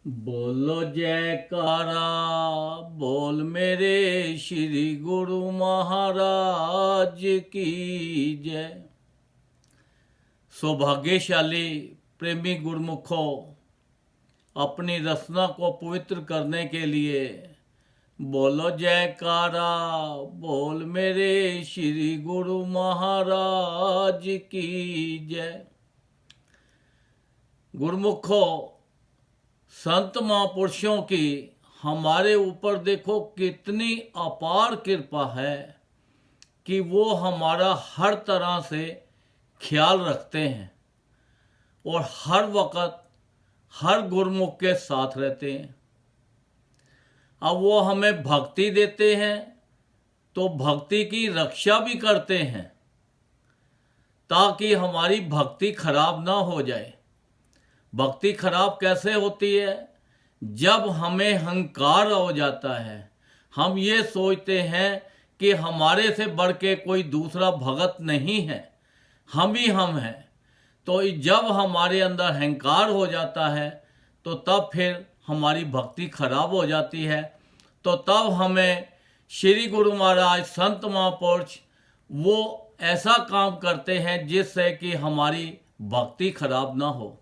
बोलो जयकारा बोल मेरे श्री गुरु महाराज की जय। सौभाग्यशाली प्रेमी गुरुमुखों, अपनी रचना को पवित्र करने के लिए बोलो जयकारा बोल मेरे श्री गुरु महाराज की जय। गुरुमुखों, संत महापुरुषों की हमारे ऊपर देखो कितनी अपार कृपा है कि वो हमारा हर तरह से ख्याल रखते हैं और हर वक्त हर गुरुमुख के साथ रहते हैं। अब वो हमें भक्ति देते हैं तो भक्ति की रक्षा भी करते हैं ताकि हमारी भक्ति खराब ना हो जाए। भक्ति खराब कैसे होती है? जब हमें अहंकार हो जाता है, हम ये सोचते हैं कि हमारे से बढ़ के कोई दूसरा भगत नहीं है, हम ही हम हैं। तो जब हमारे अंदर अहंकार हो जाता है तो तब फिर हमारी भक्ति खराब हो जाती है। तो तब हमें श्री गुरु महाराज संत महापुरुष वो ऐसा काम करते हैं जिससे कि हमारी भक्ति खराब ना हो।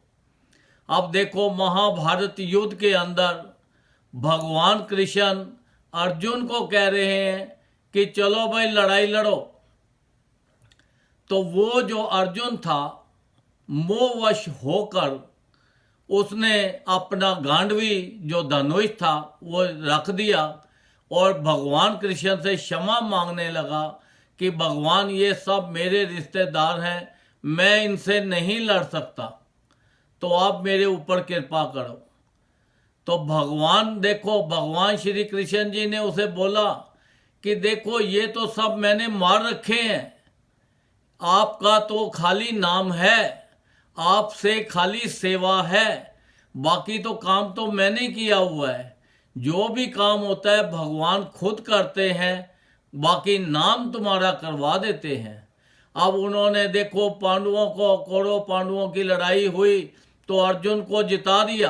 अब देखो, महाभारत युद्ध के अंदर भगवान कृष्ण अर्जुन को कह रहे हैं कि चलो भाई लड़ाई लड़ो। तो वो जो अर्जुन था मोहवश होकर उसने अपना गांडवी जो धनुष था वो रख दिया और भगवान कृष्ण से क्षमा मांगने लगा कि भगवान ये सब मेरे रिश्तेदार हैं, मैं इनसे नहीं लड़ सकता, तो आप मेरे ऊपर कृपा करो। तो भगवान श्री कृष्ण जी ने उसे बोला कि देखो ये तो सब मैंने मार रखे हैं, आपका तो खाली नाम है, आपसे खाली सेवा है, बाकी तो काम तो मैंने किया हुआ है। जो भी काम होता है भगवान खुद करते हैं, बाकी नाम तुम्हारा करवा देते हैं। अब उन्होंने देखो कौरव पांडवों की लड़ाई हुई तो अर्जुन को जिता दिया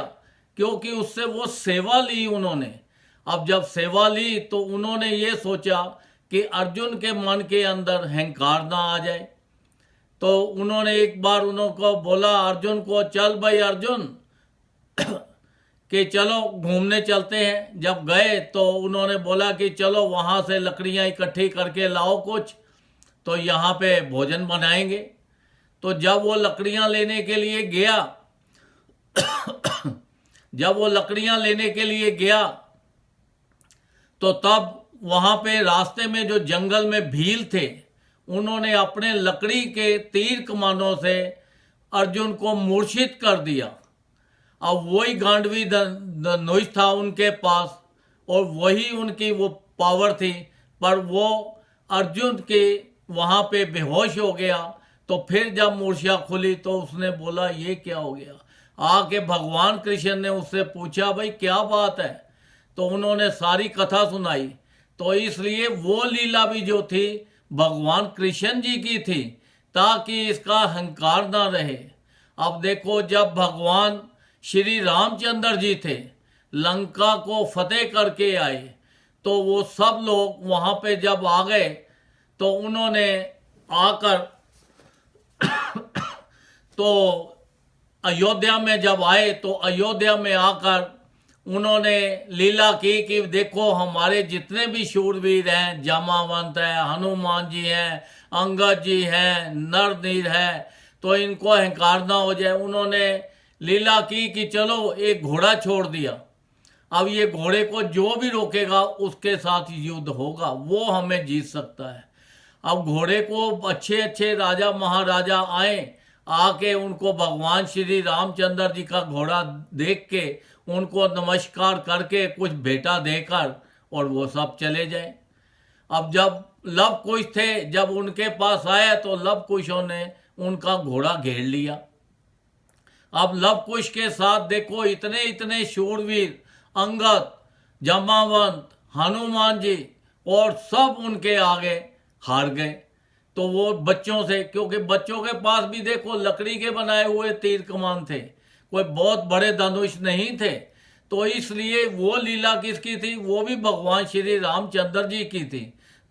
क्योंकि उससे वो सेवा ली उन्होंने। अब जब सेवा ली तो उन्होंने ये सोचा कि अर्जुन के मन के अंदर अहंकार ना आ जाए। तो उन्होंने एक बार उनको बोला अर्जुन को, चल भाई अर्जुन कि चलो घूमने चलते हैं। जब गए तो उन्होंने बोला कि चलो वहाँ से लकड़ियाँ इकट्ठी करके लाओ कुछ, तो यहाँ पे भोजन बनाएंगे। तो जब वो लकड़ियाँ लेने के लिए गया तो तब वहाँ पे रास्ते में जो जंगल में भील थे, उन्होंने अपने लकड़ी के तीर कमानों से अर्जुन को मूर्छित कर दिया। अब वही गांडवी धनुष था उनके पास और वही उनकी वो पावर थी, पर वो अर्जुन के वहाँ पे बेहोश हो गया। तो फिर जब मूर्छा खुली तो उसने बोला ये क्या हो गया। आके भगवान कृष्ण ने उससे पूछा भाई क्या बात है, तो उन्होंने सारी कथा सुनाई। तो इसलिए वो लीला भी जो थी भगवान कृष्ण जी की थी ताकि इसका अहंकार ना रहे। अब देखो, जब भगवान श्री रामचंद्र जी थे लंका को फतेह करके आए तो वो सब लोग वहाँ पे जब आ गए तो उन्होंने आकर तो अयोध्या में जब आए तो अयोध्या में आकर उन्होंने लीला की कि देखो हमारे जितने भी शूरवीर हैं, जामावंत है, हनुमान जी हैं, अंगद जी हैं, नरनीर है, तो इनको अहंकार ना हो जाए। उन्होंने लीला की कि चलो एक घोड़ा छोड़ दिया, अब ये घोड़े को जो भी रोकेगा उसके साथ युद्ध होगा, वो हमें जीत सकता है। अब घोड़े को अच्छे अच्छे राजा महाराजा आए, आके उनको भगवान श्री रामचंद्र जी का घोड़ा देख के उनको नमस्कार करके कुछ भेंटा देकर और वो सब चले जाए। अब जब लव कुश थे, जब उनके पास आया तो लव कुशों ने उनका घोड़ा घेर लिया। अब लव कुश के साथ देखो इतने इतने शूरवीर, अंगद, जामावंत, हनुमान जी और सब उनके आगे हार गए। तो वो बच्चों से, क्योंकि बच्चों के पास भी देखो लकड़ी के बनाए हुए तीर कमान थे, कोई बहुत बड़े धनुष नहीं थे, तो इसलिए वो लीला किसकी थी? वो भी भगवान श्री रामचंद्र जी की थी।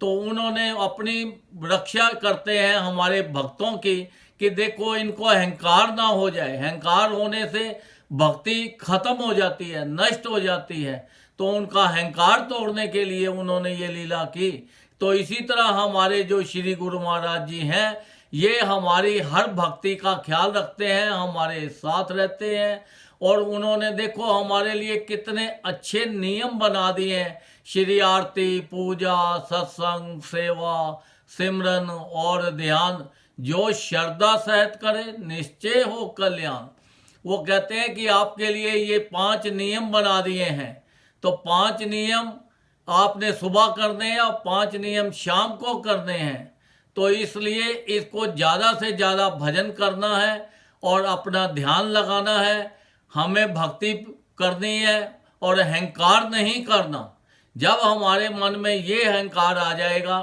तो उन्होंने अपनी रक्षा करते हैं हमारे भक्तों की, कि देखो इनको अहंकार ना हो जाए। अहंकार होने से भक्ति खत्म हो जाती है, नष्ट हो जाती है। तो उनका अहंकार तोड़ने के लिए उन्होंने ये लीला की। तो इसी तरह हमारे जो श्री गुरु महाराज जी हैं, ये हमारी हर भक्ति का ख्याल रखते हैं, हमारे साथ रहते हैं। और उन्होंने देखो हमारे लिए कितने अच्छे नियम बना दिए हैं। श्री आरती, पूजा, सत्संग, सेवा, सिमरन और ध्यान, जो श्रद्धा सहित करे निश्चय हो कल्याण। वो कहते हैं कि आपके लिए ये 5 नियम बना दिए हैं। तो 5 नियम आपने सुबह करने हैं और 5 नियम शाम को करने हैं। तो इसलिए इसको ज़्यादा से ज़्यादा भजन करना है और अपना ध्यान लगाना है। हमें भक्ति करनी है और अहंकार नहीं करना। जब हमारे मन में ये अहंकार आ जाएगा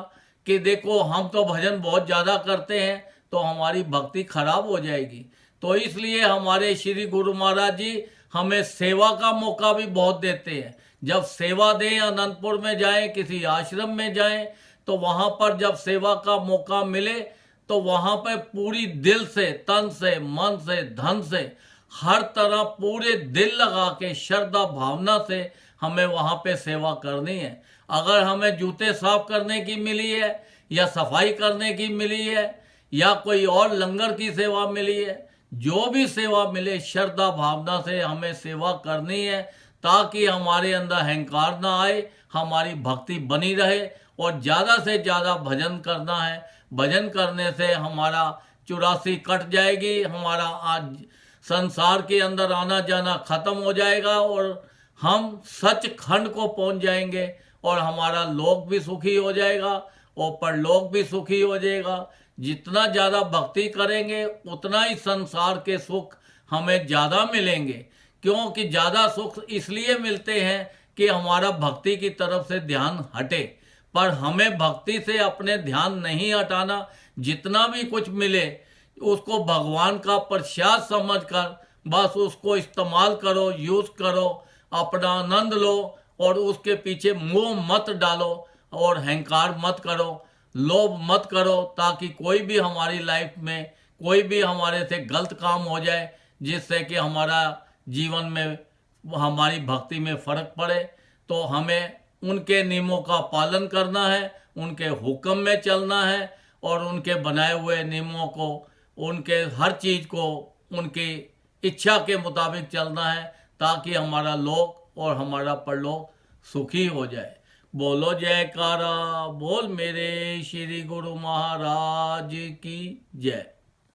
कि देखो हम तो भजन बहुत ज़्यादा करते हैं, तो हमारी भक्ति खराब हो जाएगी। तो इसलिए हमारे श्री गुरु महाराज जी हमें सेवा का मौका भी बहुत देते हैं। जब सेवा दें, अनंतपुर में जाएं, किसी आश्रम में जाएं, तो वहाँ पर जब सेवा का मौका मिले तो वहाँ पर पूरी दिल से, तन से, मन से, धन से, हर तरह पूरे दिल लगा के श्रद्धा भावना से हमें वहाँ पे सेवा करनी है। अगर हमें जूते साफ करने की मिली है या सफाई करने की मिली है या कोई और लंगर की सेवा मिली है, जो भी सेवा मिले श्रद्धा भावना से हमें सेवा करनी है, ताकि हमारे अंदर अहंकार ना आए, हमारी भक्ति बनी रहे। और ज़्यादा से ज़्यादा भजन करना है। भजन करने से हमारा 84 कट जाएगी, हमारा आज संसार के अंदर आना जाना खत्म हो जाएगा और हम सचखंड को पहुंच जाएंगे और हमारा लोक भी सुखी हो जाएगा और परलोक भी सुखी हो जाएगा। जितना ज़्यादा भक्ति करेंगे उतना ही संसार के सुख हमें ज़्यादा मिलेंगे। क्योंकि ज़्यादा सुख इसलिए मिलते हैं कि हमारा भक्ति की तरफ से ध्यान हटे। पर हमें भक्ति से अपने ध्यान नहीं हटाना। जितना भी कुछ मिले उसको भगवान का प्रसाद समझकर बस उसको इस्तेमाल करो, यूज़ करो, अपना आनंद लो और उसके पीछे मोह मत डालो और अहंकार मत करो, लोभ मत करो, ताकि कोई भी हमारी लाइफ में कोई भी हमारे से गलत काम हो जाए जिससे कि हमारा जीवन में, हमारी भक्ति में फर्क पड़े। तो हमें उनके नियमों का पालन करना है, उनके हुक्म में चलना है और उनके बनाए हुए नियमों को, उनके हर चीज़ को उनकी इच्छा के मुताबिक चलना है, ताकि हमारा लोक और हमारा परलोक सुखी हो जाए। बोलो जयकारा बोल मेरे श्री गुरु महाराज की जय।